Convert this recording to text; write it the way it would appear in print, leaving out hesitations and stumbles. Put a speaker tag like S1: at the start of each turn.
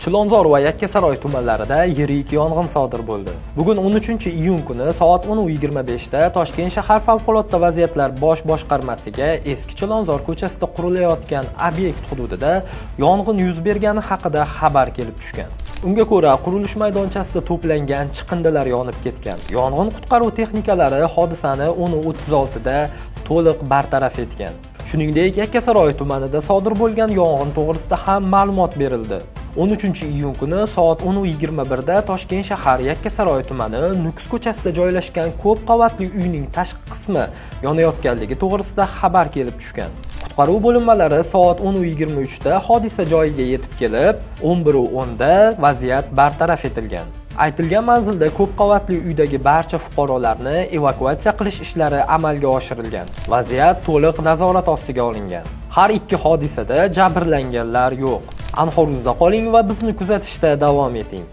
S1: Chilonzor va Yakkasaroy tumanlarida yirik yong'in sodir bo'ldi. Bugun 13-iyun kuni soat 10:25 da Toshkent shahar favqulodda vaziyatlar bosh boshqarmasiga Eski Chilonzor ko'chasida qurilayotgan obyekt hududida yong'in yuz bergani haqida xabar kelib tushgan. Unga ko'ra, qurilish maydonchasida to'plangan chiqindilar yonib ketgan. Yong'in qutqaruv texnikalari hodisani 10:36 da to'liq bartaraf etgan. Shuningdek, Yakkasaroy tumanida sodir bo'lgan yong'in to'g'risida ham ma'lumot berildi. 13-iyun kuni soat 10:21 da Toshkent shahar Yakkasaroy tumani Nukus ko'chasida joylashgan ko'p qavatli uyning tashqi qismi yonayotganligi to'g'risida xabar kelib tushgan. Qutqaruv bo'linmalari soat 10:23 da hodisa joyiga yetib kelib, 11:10 da vaziyat bartaraf etilgan. Aytilgan manzilda ko'p qavatli uydagi barcha fuqarolarni evakuatsiya qilish ishlari amalga oshirilgan. Vaziyat to'liq nazorat ostiga olingan. Har ikki hodisada jabrlanganlar yo'q. Anhoruzda qoling va bizni kuzatishda davom eting.